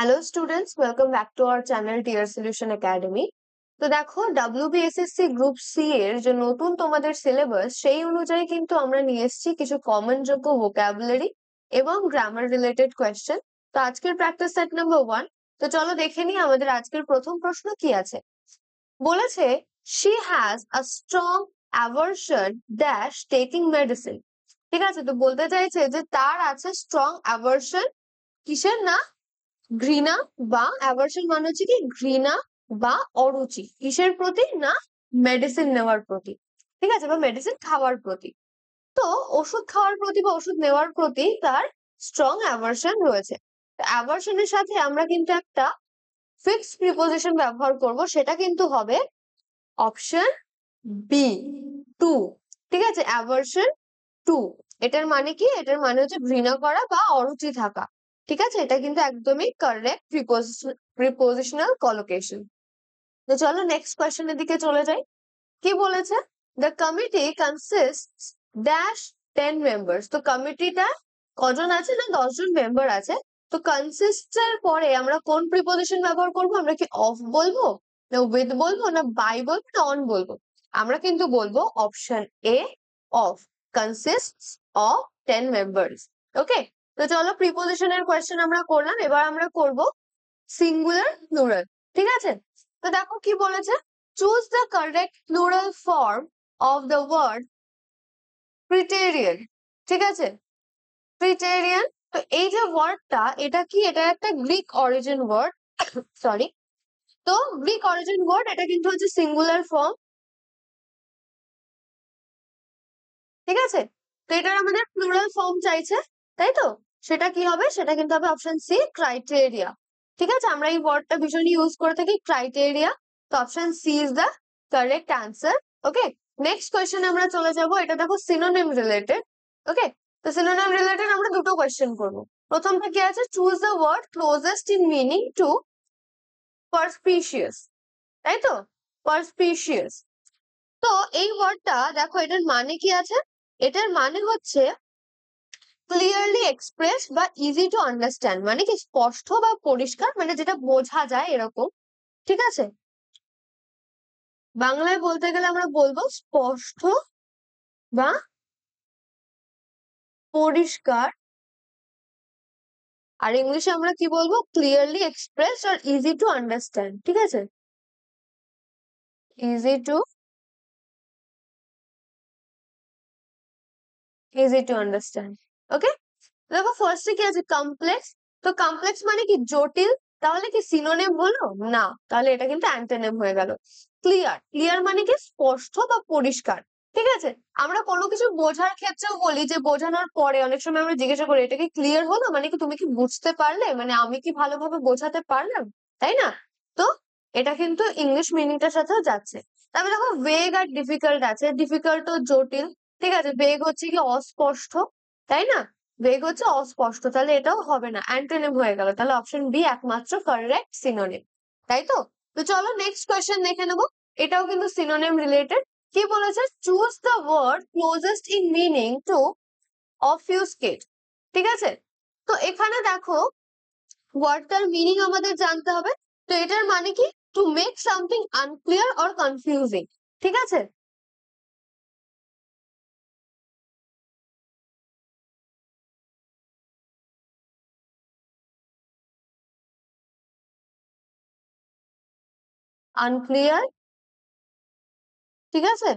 Hello students, welcome back to our channel tear solution academy. তো দেখো, WBSSC group C এর যে নতুন তোমাদের সিলেবাস, সেই অনুযায়ী কিন্তু আমরা নিয়ে এসেছি কিছু কমন যোগ্য ভোকাবুলারি এবং গ্রামার রিলেটেড কোয়েশ্চেন। তো আজকের প্র্যাকটিস সেট নাম্বার 1। তো চলো দেখে নিই আমাদের আজকের প্রথম প্রশ্ন কি আছে। বলেছে she has a strong aversion dash taking medicine. ঠিক আছে, তো বলতে চাইছে যে তার আছে স্ট্রং অ্যাভারশন, কিসের না, ঘৃণা বা অ্যাভার্সন মানে হচ্ছে কি ঘৃণা বা অরুচি, কিসের প্রতি না, মেডিসিন নেওয়ার প্রতি। ঠিক আছে, বা মেডিসিন খাওয়ার প্রতি। তো ওষুধ খাওয়ার প্রতি বা ওষুধ নেওয়ার প্রতি তার স্ট্রং অ্যাভার্সন রয়েছে। অ্যাভার্সনের সাথে আমরা কিন্তু একটা ফিক্সড প্রিপোজিশন ব্যবহার করব, সেটা কিন্তু হবে অপশন বি, টু। ঠিক আছে, অ্যাভার্সন টু, এটার মানে কি, এটার মানে হচ্ছে ঘৃণা করা বা অরুচি থাকা। ঠিক আছে, এটা কিন্তু একদমই কারেক্ট প্রিপোজিশনাল কলোকেশন। তো চলো নেক্সট কোয়েশ্চেনের দিকে চলে যাই। কি বলেছে, the committee consist dash 10 members. তো কমিটিটা কজন আছে না, 10 জন মেম্বার আছে। তো কনসিস্ট এর পরে আমরা কোন প্রিপোজিশন ব্যবহার করব, আমরা কি অফ বলবো, না উইথ বলবো, না বাই বলবো, না অন বলবো? আমরা কিন্তু বলবো option A, of, consists of 10 members. Okay, তো চলো প্রিপোজিশনের কোয়েশ্চেন আমরা করলাম, এবার আমরা করব সিঙ্গুলার প্লুরাল। ঠিক আছে, তো দেখো কি বলেছে, choose the correct plural form of the word criterion. ঠিক আছে, ক্রিটেরিয়ান। তো এই যে ওয়ার্ডটা, এটা কি, এটা একটা গ্রিক অরিজিন ওয়ার্ড, সরি। তো গ্রিক অরিজিন ওয়ার্ড, এটা কিন্তু হচ্ছে সিঙ্গুলার ফর্ম। ঠিক আছে, তো এটার আমাদের প্লুরাল ফর্ম চাইছে, তাই তো? সেটা কি হবে, সেটা কিন্তু হবে অপশন সি, ক্রাইটেরিয়া। ঠিক আছে, আমরা এই ওয়ার্ডটা ভীষণই ইউজ করে থাকি, ক্রাইটেরিয়া। তো option C is the correct answer. Okay, next question আমরা চলে যাব, এটা দেখো সিনোনিম রিলেটেড। ওকে, তো সিনোনিম রিলেটেড আমরা দুটো কোয়েশ্চেন করব। প্রথমটা কি আছে, choose the word closest in meaning to perspicacious. তাই তো, পারস্পিশিয়াস। তো এই ওয়ার্ডটা দেখো, এটার মানে কি আছে, এটার মানে হচ্ছে ক্লিয়ারলি এক্সপ্রেস বা ইজি টু আন্ডারস্ট্যান্ড, মানে কি স্পষ্ট বা পরিষ্কার, মানে যেটা বোঝা যায় এরকম। ঠিক আছে, বাংলায় বলতে গেলে আমরা বলবো স্পষ্ট বা পরিষ্কার, আর ইংলিশে আমরা কি বলবো, ক্লিয়ারলি এক্সপ্রেস আর ইজি টু আন্ডারস্ট্যান্ড। ঠিক আছে, ইজি টু আন্ডারস্ট্যান্ড। ওকে, দেখো ফার্স্টে কি আছে, কমপ্লেক্স। তো কমপ্লেক্স মানে কি জটিল, তাহলে কি সিনোনিম হলো না, তাহলে এটা কিন্তু অ্যান্টোনিম হয়ে গেল। ক্লিয়ার, ক্লিয়ার মানে কি স্পষ্ট বা পরিষ্কার। ঠিক আছে, আমরা কোনো কিছু বোঝার ক্ষেত্রেও বলি যে বোঝানোর পরে অনেক সময় আমরা জিজ্ঞাসা করি এটা কি ক্লিয়ার হলো, মানে কি তুমি কি বুঝতে পারলে, মানে আমি কি ভালোভাবে বোঝাতে পারলাম, তাই না? তো এটা কিন্তু ইংলিশ মিনিংটার সাথেও যাচ্ছে। তারপরে দেখো ভেগ আর ডিফিকাল্ট আছে, ডিফিকাল্ট ও জটিল। ঠিক আছে, ভেগ হচ্ছে কি অস্পষ্ট, তাই না? ভেগ হচ্ছে অস্পষ্ট, তাহলে এটাও হবে না, অ্যান্টোনিম হয়ে গেল, তাহলে অপশন বি একমাত্র কারেক্ট সিনোনিম। তাই তো? তো চলো নেক্সট কোয়েশ্চেন দেখে নেবো, এটাও কিন্তু সিনোনিম রিলেটেড। কি বলেছে, choose the word closest in meaning to obfuscate. ঠিক আছে, তো এখানে দেখো ওয়ার্ডটার মিনিং আমাদের জানতে হবে। তো এটার মানে কি, to make something unclear or confusing. ঠিক আছে, আনক্লিয়ার, ঠিক আছে,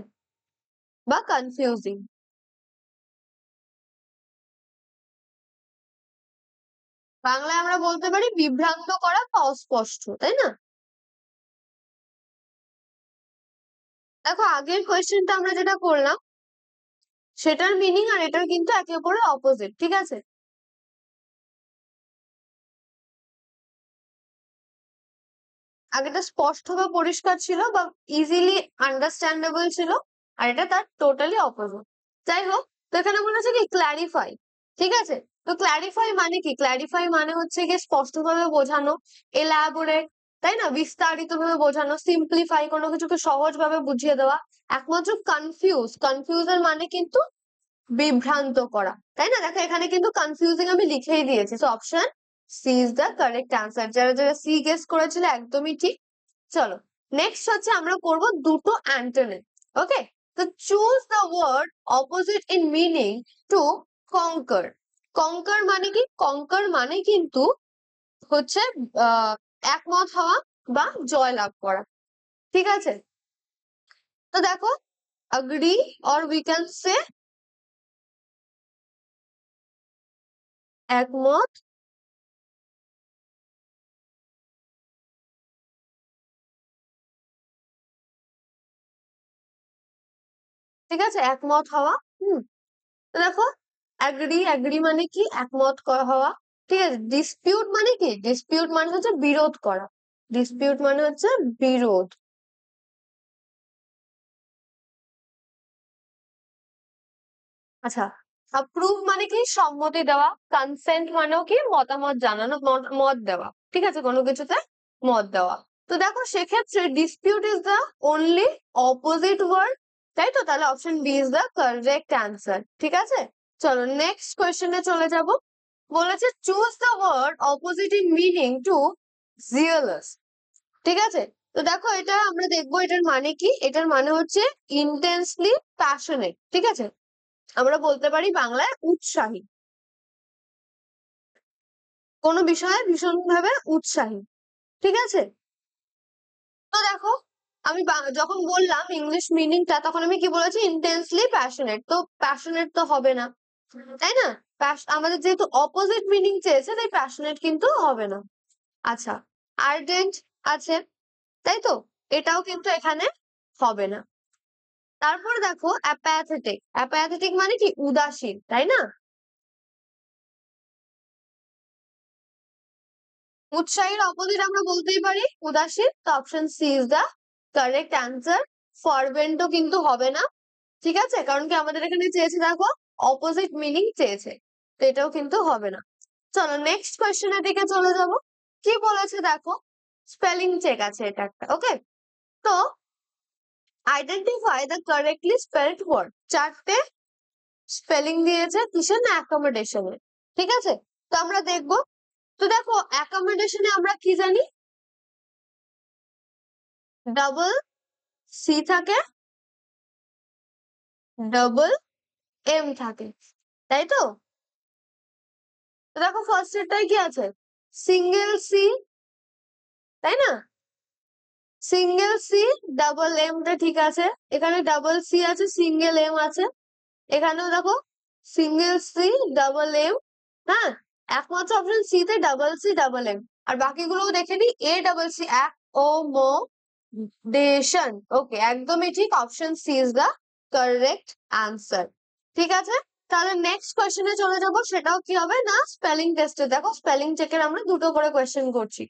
বা কনফিউজিং। বাংলায় আমরা বলতে পারি বিভ্রান্ত করা বা অস্পষ্ট, তাই না? দেখো আগের কোয়েশ্চেনটা আমরা যেটা করলাম, সেটার মিনিং আর এটার কিন্তু একে অপরের অপোজিট। ঠিক আছে, আগেটা স্পষ্ট বা পরিষ্কার ছিল বা ইজিলি আন্ডারস্ট্যান্ডেবল ছিল, আর এটা তার টোটালি অপোজিট। যাই হোক, তো এখানে মনে হচ্ছে কি ক্ল্যারিফাই। ঠিক আছে, তো ক্ল্যারিফাই মানে কি, ক্ল্যারিফাই মানে হচ্ছে কি স্পষ্টভাবে বোঝানো, এলাবোরেট, তাই না, বিস্তারিত ভাবে বোঝানো, সিম্পলিফাই, কোনো কিছুকে সহজ ভাবে বুঝিয়ে দেওয়া। একমাত্র কনফিউজ, কনফিউজের মানে কিন্তু বিভ্রান্ত করা, তাই না? দেখো এখানে কিন্তু কনফিউজিং আমি লিখেই দিয়েছি, তো option C is the correct answer. যারা যারা সি গেস করেছিল একদমই ঠিক। চলো নেক্সট হচ্ছে আমরা করব দুটো অ্যান্টোনিম। ওকে, তো choose the word opposite in meaning to conquer. Conquer মানে কি? কঙ্কার মানে কিন্তু হচ্ছে একমত হওয়া বা জয় লাভ করা। ঠিক আছে, তো দেখো agree or we can say একমত ঠিক আছে, একমত হওয়া। তো দেখো অ্যাগ্রি মানে কি? একমত হওয়া। ঠিক আছে, ডিসপিউট মানে কি? ডিসপিউট মানে হচ্ছে বিরোধ করা। ডিসপিউট মানে হচ্ছে বিরোধ। আচ্ছা, অ্যাপ্রুভ মানে কি? সম্মতি দেওয়া। কনসেন্ট মানেও কি? মতামত জানানো, মত দেওয়া। ঠিক আছে, কোনো কিছুতে মত দেওয়া। তো দেখো সেক্ষেত্রে dispute is the only opposite word, তাই তো? তাহলে option B is the correct answer. ঠিক আছে, চলো নেক্সট কোয়েশ্চেনে চলে যাব। বলেছে choose the word opposite in meaning to zealous. ঠিক আছে, তো দেখো এটা আমরা দেখবো এটার মানে কি। এটার মানে হচ্ছে ইন্টেন্সলি প্যাশনেট। ঠিক আছে, আমরা বলতে পারি বাংলায় উৎসাহী, কোনো বিষয়ে ভীষণভাবে উৎসাহী। ঠিক আছে, তো দেখো আমি যখন বললাম ইংলিশ মিনিংটা তখন আমি কি বলেছি? Intensely passionate. তো প্যাশনেট তো হবে না, তাই না? আমাদের যেহেতু অপোজিট মিনিং চেয়েছে তাই প্যাশনেট কিন্তু হবে না। আচ্ছা, আর্ডেন্ট আছে, তাই তো? এটাও কিন্তু এখানে হবে না। তারপর দেখো অ্যাপ্যাথেটিক। অ্যাপ্যাথেটিক মানে কি? উদাসীন, তাই না? উৎসাহীর অপোজিট আমরা বলতেই পারি উদাসীন। তো option C is the correct answer. ফারভেন্টও কিন্তু হবে না। ঠিক আছে, কারণ কি আমাদের এখানে চেয়েছে দেখো অপোজিট মিনিং চেয়েছে, তো এটাও কিন্তু হবে না। চলো নেক্সট কোয়েশ্চেনের দিকে চলে যাব। কি বলেছে দেখো, স্পেলিং চেক আছে এটা একটা। ওকে, তো identify the correctly spelled word. চারটে স্পেলিং দিয়েছে, কিসের? না, অ্যাকোমোডেশনের। ঠিক আছে, তো আমরা দেখবো। তো দেখো অ্যাকোমোডেশনে আমরা কি জানি? ডাবল সি থাকে, ডাবল এম থাকে, তাই তো? তো দেখো ফার্স্ট এরটাই কি আছে? সিঙ্গেল সি, তাই না? সিঙ্গেল সি, ডাবল এম টা ঠিক আছে। এখানে ডাবল সি আছে, সিঙ্গেল এম আছে। এখানেও দেখো সিঙ্গেল সি, ডাবল এম। হ্যাঁ, একমাত্র অপশন সি তে ডাবল সি, ডাবল এম। আর বাকিগুলোও দেখে নি, এ ডাবল সি, এক ও মো ডেশন। ওকে, একদমই ঠিক। Option C is the correct answer. ঠিক আছে, তাহলে নেক্সট কোয়েশ্চেনে চলে যাব। সেটাও কি হবে? না, স্পেলিং টেস্টে। দেখো স্পেলিং চেকের আমরা দুটো করে কোয়েশ্চেন করছি।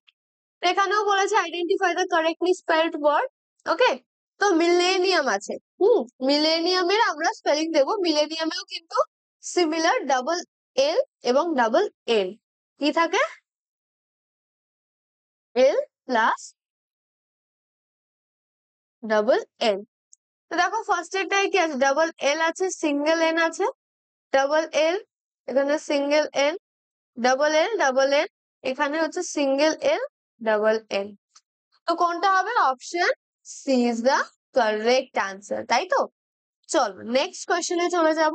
এখানেও বলেছে identify the correctly spelled word. Okay, তো মিলেনিয়াম আছে। মিলেনিয়ামের আমরা স্পেলিং দেবো। মিলেনিয়ামেও কিন্তু সিমিলার ডাবল এল এবং ডাবল এল কি থাকে? L plus double L. তো দেখো ফার্স্ট এরটাই কি আছে? ডাবল এল আছে, সিঙ্গেল এন আছে, ডাবল এল, এখানে single N, double L, double N, এখানে হচ্ছে সিঙ্গেল এল, ডাবল এন। তো কোনটা হবে? Option C is the correct answer, তাই তো? চলো নেক্সট কোয়েশ্চেনে চলে যাব।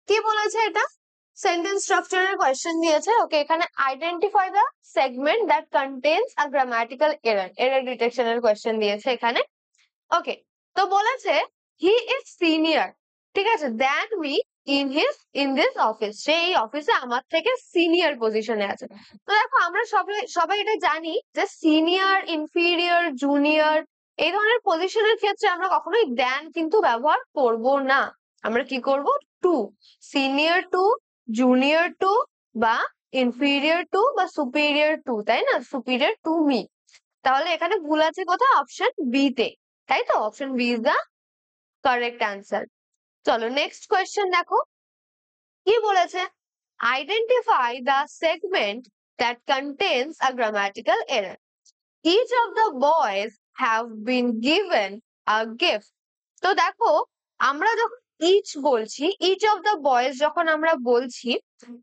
কি বলেছে এটা? সেন্টেন্স স্ট্রাকচারের কোয়েশ্চেন দিয়েছে। ওকে, এখানে identify the segment that contains a grammatical error. Error ডিটেকশনের কোয়েশ্চেন দিয়েছে এখানে। ওকে, তো বলেছে হি ইজ সিনিয়র, ঠিক আছে, than me in this office. সে এই অফিসে আমার থেকে সিনিয়র পজিশনে আছে। তো দেখো আমরা সবাই সবাই এটা জানি যে সিনিয়র, ইনফিরিয়র, জুনিয়র এই ধরনের পজিশনের ক্ষেত্রে আমরা কখনোই দ্যান কিন্তু ব্যবহার করব না। আমরা কি করব? To. Senior to, junior to, বা ইনফিরিয়র টু, বা সুপিরিয়র টু, তাই না? Superior to me. তাহলে এখানে ভুল আছে কোথায়? অপশন বি তে, তাই তো? Option B is the correct answer. চলো নেক্সট কোয়েশ্চেন দেখো। কি বলেছে? Identify the segment that contains a grammatical error. Each of the boys have been given a gift. তো দেখো আমরা যখন ইচ বলছি, ইচ অফ দ্য বয়েজ যখন আমরা বলছি,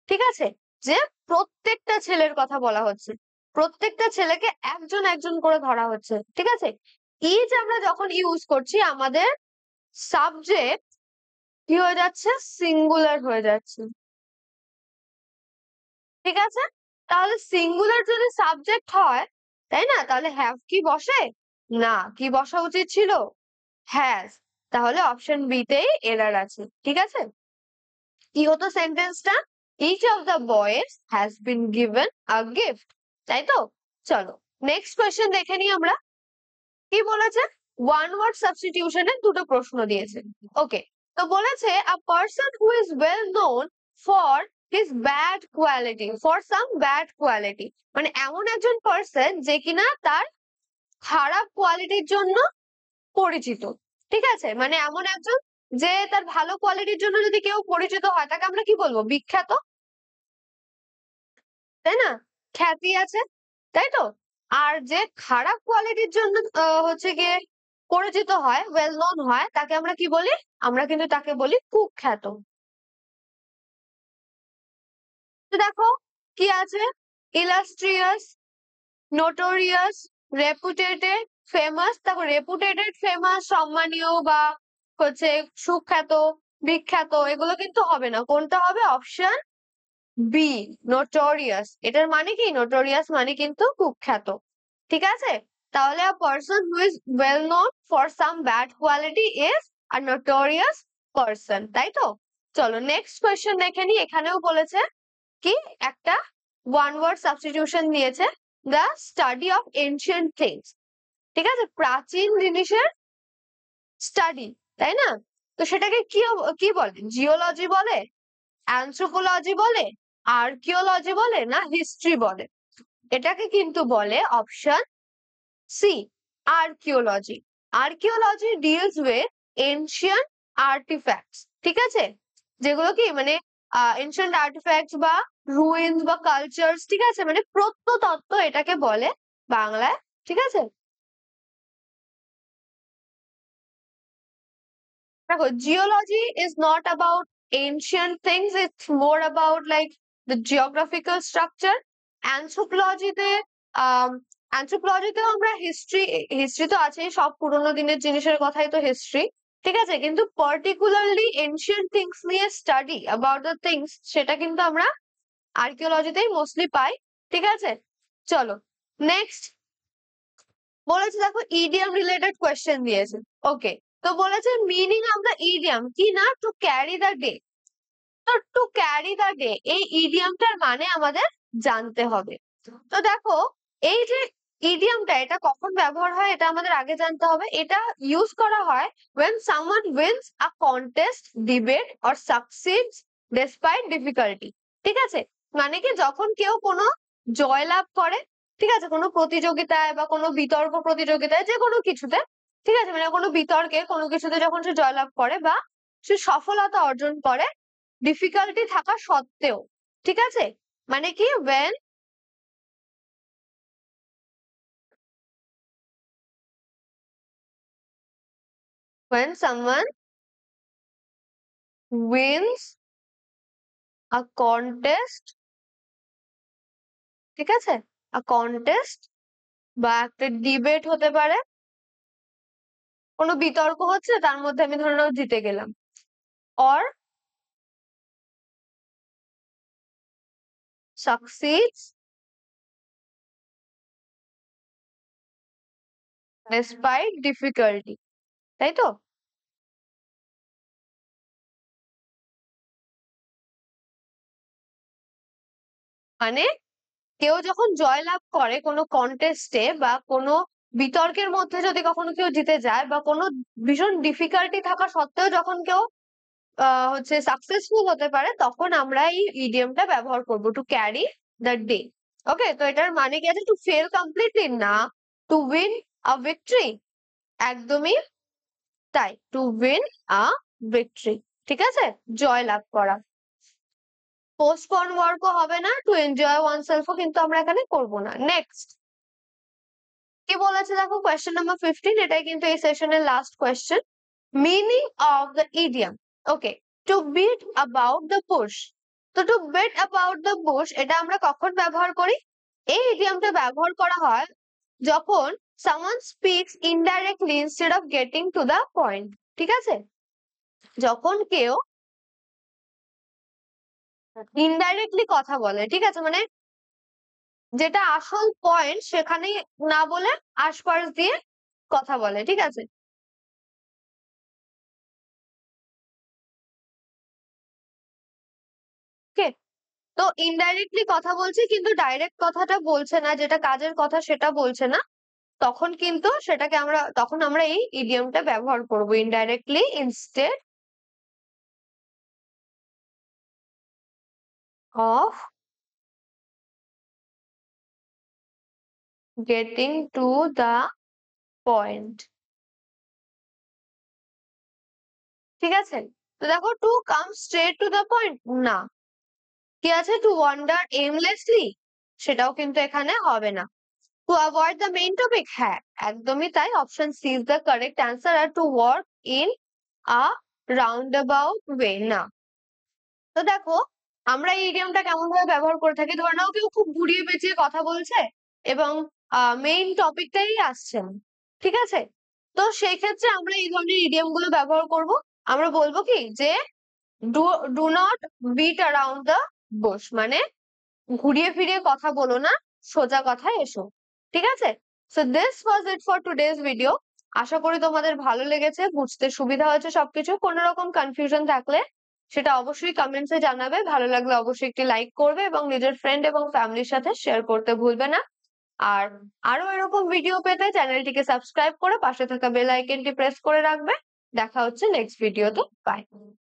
ঠিক আছে, যে প্রত্যেকটা ছেলের কথা বলা হচ্ছে, প্রত্যেকটা ছেলেকে একজন একজন করে ধরা হচ্ছে, ঠিক আছে। ইজ আমরা যখন ইউজ করছি আমাদের সাবজেক্ট কি হয়ে যাচ্ছে, সিঙ্গুলার হয়ে যাচ্ছে, ঠিক আছে। তাহলে সিঙ্গুলার যদি সাবজেক্ট হয়, তাই না, তাহলে হ্যাভ কি বসে না, কি বসা উচিত ছিল, হ্যাজ। তাহলে অপশন বি তেই এরর আছে, ঠিক আছে। কি হতো সেন্টেন্সটা, each of the boys has been given a gift, তাই তো। চলো নেক্সট কোয়েশ্চেন দেখে নিই আমরা। কি বলেছে, ওয়ান ওয়ার্ড সাবস্টিটিউশনের দুটো প্রশ্ন দিয়েছে। ওকে, তো বলেছে a person who is well known for his bad quality, for some bad quality, মানে এমন একজন পার্সন যে কিনা তার খারাপ কোয়ালিটির জন্য পরিচিত, ঠিক আছে। মানে এমন একজন যে তার ভালো কোয়ালিটির জন্য যদি কেউ পরিচিত হয় তাকে আমরা কি বলবো, বিখ্যাত, তাই না, খ্যাতি আছে, তাই তো। আর যে খারাপ কোয়ালিটির জন্য হচ্ছে গিয়ে পরিচিত হয়, ওয়েল নোন হয়, তাকে আমরা কি বলি, আমরা কিন্তু তাকে বলি কুখ্যাত। তো দেখো কি আছে, ইলাস্ট্রিয়াস, নোটোরিয়াস, রেপুটেটেড, ফেমাস। দেখো রেপুটেটেড, ফেমাস, সম্মানীয় বা হচ্ছে সুখ্যাত, বিখ্যাত, এগুলো কিন্তু হবে না। কোনটা হবে, অপশন বি, নোটোরিয়াস। এটার মানে কি, নোটোরিয়াস মানে কিন্তু কুখ্যাত, ঠিক আছে। তাহলে a person who is well known for some bad quality is a notorious person, তাই তো। চলো নেক্সট কোয়েশ্চেন দেখে নি। এখানেও বলেছে কি, একটা ওয়ান ওয়ার্ড সাবস্টিটিউশন দিয়েছে, the study of ancient things, ঠিক আছে, প্রাচীন জিনিসের স্টাডি, তাই না। তো সেটাকে কি কি বলে, জিওলজি বলে, অ্যানথ্রোপোলজি বলে, আর্কিওলজি বলে, না হিস্ট্রি বলে। এটাকে কিন্তু বলে option C, archaeology. Archaeology deals with ancient artefacts, ঠিক আছে, যেগুলো কি মানে এনশিয়েন্ট আর্টিফ্যাক্টস বা রুইন্স বা কালচারস, ঠিক আছে, মানে প্রত্নতত্ত্ব এটাকে বলে বাংলায়, ঠিক আছে। দেখো geology is not about ancient things, it's more about like the geographical structure. অ্যানথ্রোপোলজিতে অ্যানথ্রোপোলজিতেও আমরা হিস্ট্রি, হিস্ট্রি তো আছেই, সব পুরোনো দিনের জিনিসের কথাই তো হিস্ট্রি, ঠিক আছে, কিন্তু পার্টিকুলারলি এনশিয়েন্ট থিংস নিয়ে স্টাডি অ্যাবাউট দ্য থিংস, সেটা কিন্তু আমরা আর্কিওলজিতেই মোস্টলি পাই, ঠিক আছে। চলো নেক্সট বলেছে, দেখো ইডিয়াম রিলেটেড কোয়েশ্চেন দিয়েছে। ওকে, তো বলেছে মিনিং অফ দ্য ইডিয়াম কি না, টু ক্যারি দ্য ডে। তো টু ক্যারি দ্য ডে, এই ইডিয়ামটার মানে আমাদের জানতে হবে। তো দেখো এই যে ইডিয়ামটা, এটা কখন ব্যবহার হয় এটা আমাদের আগে জানতে হবে। এটা ইউজ করা হয় when someone wins a contest, debate or succeeds despite difficulty, ঠিক আছে। মানে কি, যখন কেউ কোনো জয়লাভ করে, ঠিক আছে, কোনো প্রতিযোগিতায় বা কোনো বিতর্ক প্রতিযোগিতায়, যে কোনো কিছুতে, ঠিক আছে, মানে কোনো বিতর্কে কোনো কিছুতে যখন সে জয়লাভ করে বা সে সফলতা অর্জন করে ডিফিকাল্টি থাকা সত্ত্বেও, ঠিক আছে। মানে কি, when someone wins a contest, ঠিক আছে, a contest বা একটা ডিবেট হতে পারে, কোনো বিতর্ক হচ্ছে তার মধ্যে আমি ধরে নাও জিতে গেলাম, or succeeds despite difficulty, তাই তো। মানে কেউ যখন জয়লাভ করে কোনো কন্টেস্টে বা কোনো বিতর্কের মধ্যে, যদি কখনো কেউ জিতে যায় বা কোনো ভীষণ ডিফিকাল্টি থাকা সত্ত্বেও যখন কেউ হচ্ছে সাকসেসফুল হতে পারে, তখন আমরা এই ইডিয়মটা ব্যবহার করব, টু ক্যারি দ্য ডে। ওকে, তো এটার মানে কি আছে, টু ফেল কমপ্লিটলি না, টু উইন আ ভিক্টরি, একদমই তাই, টু উইন আ ভিক্টরি, ঠিক আছে, জয় লাভ করা। পোস্টপন ওয়ার্কও হবে না, টু এনজয় ওয়ান সেলফও কিন্তু আমরা এখানে করব না। নেক্সট কি বলেছে দেখো, কোয়েশ্চেন নাম্বার 15, এটাই কিন্তু এই সেশনের last question. Meaning of the idiom, okay, to beat about the bush, তো to bet about the bush এটা আমরা কখন ব্যবহার করি? এই ইডিয়ামটা ব্যবহার করা হয় যখন someone speaks indirectly instead of getting to the point, ঠিক আছে? যখন কেউ ইনডাইরেক্টলি কথা বলে, ঠিক আছে, মানে যেটা আসল পয়েন্ট সেখানে না বলে আশপাশ দিয়ে কথা বলে, ঠিক আছে? ওকে, তো ইনডাইরেক্টলি কথা বলছে কিন্তু ডাইরেক্ট কথাটা বলছে না, যেটা কাজের কথা সেটা বলছে না, তখন কিন্তু তখন আমরা এই ইডিয়মটা ব্যবহার করব, indirectly instead of getting to the point, ঠিক আছে? তো দেখো, to come straight to the point না, কি আছে, টু ওয়ান্ডার এমলেসলি, সেটাও কিন্তু এখানে হবে না। To avoid the main topic, হ্যাঁ একদমই তাই, option C is the correct answer. আর to work in a roundabout way না। তো দেখো, আমরা এই ইডিয়মটা কেমন ভাবে ব্যবহার করে থাকি, ধরে নাও কেউ খুব ঘুরিয়ে পেঁচিয়ে কথা বলছে এবং মেইন টপিকটাই আসছে না, ঠিক আছে? তো সেই ক্ষেত্রে আমরা এই ধরনের ইডিয়ম গুলো ব্যবহার করব। আমরা বলবো কি যে do do not bit around the Bush, মানে ঘুরিয়ে ফিরিয়ে কথা বলো না, সোজা কথায় এসো, ঠিক আছে? So this was it for today's video. আশা করি তোমাদের ভালো লেগেছে, বুঝতে সুবিধা হয়েছে সবকিছু। কোনো রকম কনফিউশন থাকলে সেটা অবশ্যই কমেন্টসে জানাবে। ভালো লাগলে অবশ্যই একটি লাইক করবে এবং নিজের ফ্রেন্ড এবং ফ্যামিলির সাথে শেয়ার করতে ভুলবে না। আর আরো এরকম ভিডিও পেতে চ্যানেলটিকে সাবস্ক্রাইব করে পাশে থাকা বেল আইকনটি প্রেস করে রাখবে। দেখা হচ্ছে নেক্সট ভিডিওতে। বাই।